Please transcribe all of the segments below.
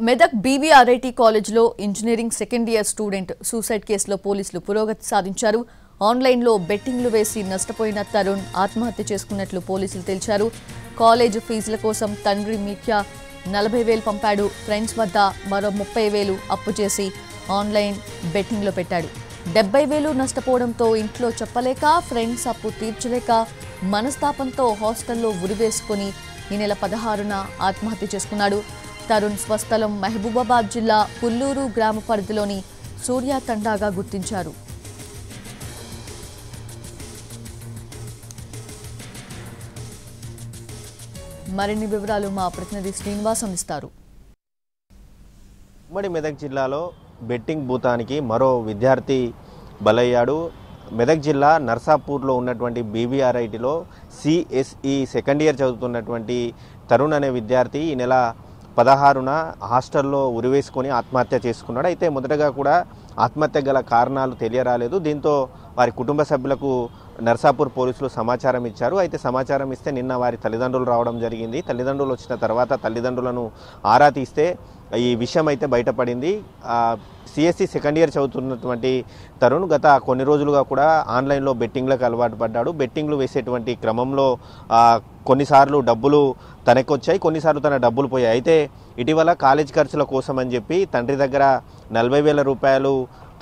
Medak BVRIT కాలేజ్లో engineering second year student suicide కేసులో పోలీసులు పురోగతి సాధించారు. ఆన్లైన్లో బెట్టింగ్లు వేసి నష్టపోయిన తరుణ్ ఆత్మహత్య చేసుకున్నట్లు పోలీసులు తెలిపారు. కాలేజ్ ఫీజుల కోసం తండ్రి మిథ్య 40,000 పంపాడు. ఫ్రెండ్స్ వద్ద మరో 30,000 అప్పు చేసి ఆన్లైన్ బెట్టింగ్లో పెట్టాడు. 70,000 నష్టపోవడంతో ఇంట్లో చెప్పలేక ఫ్రెండ్స్ అప్పు తీర్చలేక మనస్తాపంతో హాస్టల్లో ఉరివేసుకుని ఈ నెల 16న ఆత్మహత్య చేసుకున్నాడు. తరుణ్ స్వస్థలం మహబూబాబాద్ జిల్లా పుల్లూరు గ్రామ పరిధిలోని సూర్య తండాగా గుర్తించారు. మరిన్ని వివరాలు మా ప్రతినిధి శ్రీనివాస్ అందిస్తారు. ఉమ్మడి మెదక్ జిల్లాలో బెట్టింగ్ భూతానికి మరో విద్యార్థి బలయ్యాడు. మెదక్ జిల్లా నర్సాపూర్లో ఉన్నటువంటి బీవీఆర్ఐటీలో సిఎస్ఈ సెకండ్ ఇయర్ చదువుతున్నటువంటి తరుణ్ అనే విద్యార్థి ఈ నెల 16న హాస్టల్లో ఉరివేసుకొని ఆత్మహత్య చేసుకున్నాడు. అయితే మొదటగా కూడా ఆత్మహత్య గల కారణాలు తెలియరాలేదు. దీంతో వారి కుటుంబ సభ్యులకు నర్సాపూర్ పోలీసులు సమాచారం ఇచ్చారు. అయితే సమాచారం ఇస్తే నిన్న వారి తల్లిదండ్రులు రావడం జరిగింది. తల్లిదండ్రులు వచ్చిన తర్వాత తల్లిదండ్రులను ఆరా తీస్తే ఈ విషయం అయితే బయటపడింది. సిఎస్సి సెకండ్ ఇయర్ చదువుతున్నటువంటి తరుణ్ గత కొన్ని రోజులుగా కూడా ఆన్లైన్లో బెట్టింగ్లకు అలవాటు పడ్డాడు. బెట్టింగ్లు వేసేటువంటి క్రమంలో కొన్నిసార్లు డబ్బులు తనకొచ్చాయి, కొన్నిసార్లు తన డబ్బులు పోయాయి. అయితే ఇటీవల కాలేజ్ ఖర్చుల కోసం అని చెప్పి తండ్రి దగ్గర 40,000 రూపాయలు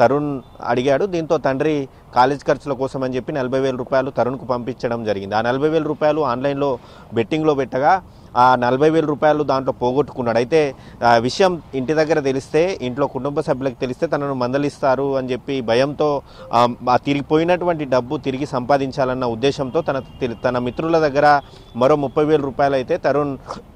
తరుణ్ అడిగాడు. దీంతో తండ్రి కాలేజ్ ఖర్చుల కోసం అని చెప్పి 40,000 రూపాయలు తరుణ్కు పంపించడం జరిగింది. ఆ 40,000 రూపాయలు ఆన్లైన్లో బెట్టింగ్లో పెట్టగా ఆ 40,000 రూపాయలు దాంట్లో పోగొట్టుకున్నాడు. అయితే విషయం ఇంటి దగ్గర తెలిస్తే, ఇంట్లో కుటుంబ సభ్యులకు తెలిస్తే తనను మందలిస్తారు అని చెప్పి భయంతో తిరిగిపోయినటువంటి డబ్బు తిరిగి సంపాదించాలన్న ఉద్దేశంతో తన మిత్రుల దగ్గర మరో 30,000 రూపాయలు అయితే తరుణ్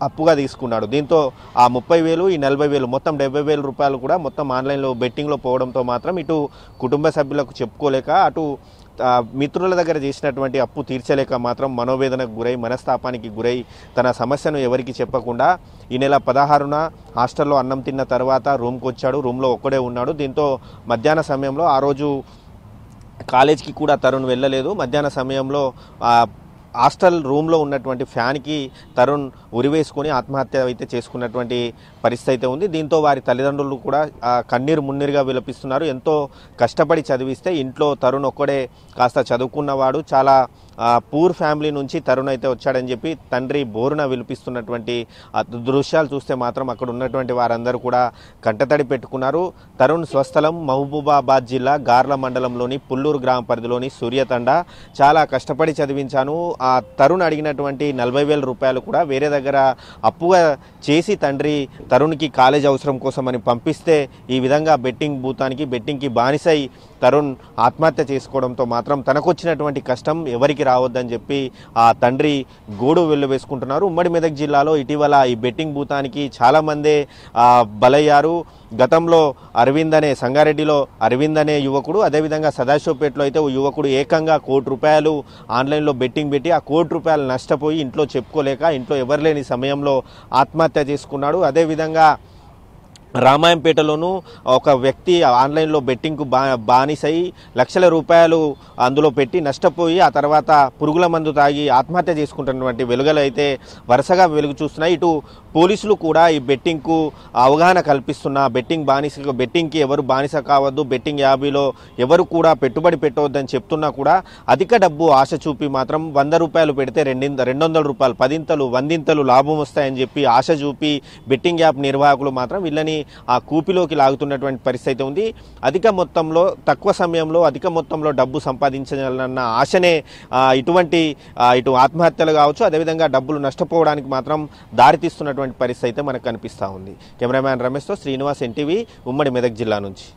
అప్పుగా తీసుకున్నాడు. దీంతో ఆ 30,000 ఈ 40,000 మొత్తం 70,000 రూపాయలు కూడా మొత్తం ఆన్లైన్లో బెట్టింగ్లో పోవడంతో మాత్రం ఇటు కుటుంబ సభ్యులకు చెప్పుకోలేక అటు మిత్రుల దగ్గర చేసినటువంటి అప్పు తీర్చలేక మాత్రం మనోవేదనకు గురై మనస్తాపానికి గురై తన సమస్యను ఎవరికి చెప్పకుండా ఈ నెల 16న హాస్టల్లో అన్నం తిన్న తర్వాత రూమ్కి వచ్చాడు. రూమ్లో ఒక్కడే ఉన్నాడు. దీంతో మధ్యాహ్న సమయంలో ఆ రోజు కాలేజ్కి కూడా తరుణ్ వెళ్ళలేదు. మధ్యాహ్న సమయంలో హాస్టల్ రూమ్లో ఉన్నటువంటి ఫ్యాన్కి తరుణ్ ఉరివేసుకొని ఆత్మహత్య అయితే చేసుకున్నటువంటి పరిస్థితి అయితే ఉంది. దీంతో వారి తల్లిదండ్రులు కూడా కన్నీరు మున్నీరుగా విలపిస్తున్నారు. ఎంతో కష్టపడి చదివిస్తే ఇంట్లో తరుణ్ ఒక్కడే కాస్త చదువుకున్నవాడు, చాలా పూర్ ఫ్యామిలీ నుంచి తరుణ్ అయితే వచ్చాడని చెప్పి తండ్రి బోరున విలిపిస్తున్నటువంటి దృశ్యాలు చూస్తే మాత్రం అక్కడ ఉన్నటువంటి వారందరూ కూడా కంటతడి పెట్టుకున్నారు. తరుణ్ స్వస్థలం మహబూబాబాద్ జిల్లా గార్ల మండలంలోని పుల్లూరు గ్రామ పరిధిలోని సూర్యతండ. చాలా కష్టపడి చదివించాను. ఆ తరుణ్ అడిగినటువంటి 40,000 రూపాయలు కూడా వేరే దగ్గర అప్పుగా చేసి తండ్రి తరుణ్కి కాలేజ్ అవసరం కోసమని పంపిస్తే ఈ విధంగా బెట్టింగ్ భూతానికి బెట్టింగ్కి బానిసై తరుణ్ ఆత్మహత్య చేసుకోవడంతో మాత్రం తనకొచ్చినటువంటి కష్టం ఎవరికి రావద్దని చెప్పి ఆ తండ్రి గోడు వెళ్లవేసుకుంటున్నారు. ఉమ్మడి మెదక్ జిల్లాలో ఇటీవల ఈ బెట్టింగ్ భూతానికి చాలామందే బలయ్యారు. గతంలో అరవింద్ అనే సంగారెడ్డిలో అరవింద్ అనే యువకుడు, అదేవిధంగా సదాశివపేటలో అయితే ఓ యువకుడు ఏకంగా 1 కోటి రూపాయలు ఆన్లైన్లో బెట్టింగ్ పెట్టి ఆ 1 కోటి రూపాయలు నష్టపోయి ఇంట్లో చెప్పుకోలేక ఇంట్లో ఎవరు లేని సమయంలో ఆత్మహత్య చేసుకున్నాడు. అదేవిధంగా రామాయంపేటలోనూ ఒక వ్యక్తి ఆన్లైన్లో బెట్టింగ్కు బానిసై లక్షల రూపాయలు అందులో పెట్టి నష్టపోయి ఆ తర్వాత పురుగుల మందు తాగి ఆత్మహత్య చేసుకుంటున్నటువంటి వెలుగులు అయితే వరుసగా వెలుగు చూస్తున్నాయి. ఇటు పోలీసులు కూడా ఈ బెట్టింగ్కు అవగాహన కల్పిస్తున్న బెట్టింగ్కి ఎవరు బానిస కావద్దు, బెట్టింగ్ యాబీలో ఎవరు కూడా పెట్టుబడి పెట్టవద్దని చెప్తున్నా కూడా అధిక డబ్బు ఆశ చూపి మాత్రం 100 రూపాయలు పెడితే 200 రూపాయలు 10ఇంతలు 100ఇంతలు లాభం వస్తాయని చెప్పి ఆశ చూపి బెట్టింగ్ యాప్ నిర్వాహకులు మాత్రం వీళ్ళని ఆ కూపిలోకి లాగుతున్నటువంటి పరిస్థితి ఉంది. అధిక మొత్తంలో తక్కువ సమయంలో అధిక మొత్తంలో డబ్బు సంపాదించాలన్న ఆశనే ఇటు ఆత్మహత్యలు కావచ్చు, అదేవిధంగా డబ్బులు నష్టపోవడానికి మాత్రం దారితీస్తున్నటువంటి పరిస్థితి అయితే మనకు కనిపిస్తూ ఉంది. కెమెరామ్యాన్ రమేష్తో శ్రీనివాస్, ఎన్టీవీ, ఉమ్మడి మెదక్ జిల్లా నుంచి.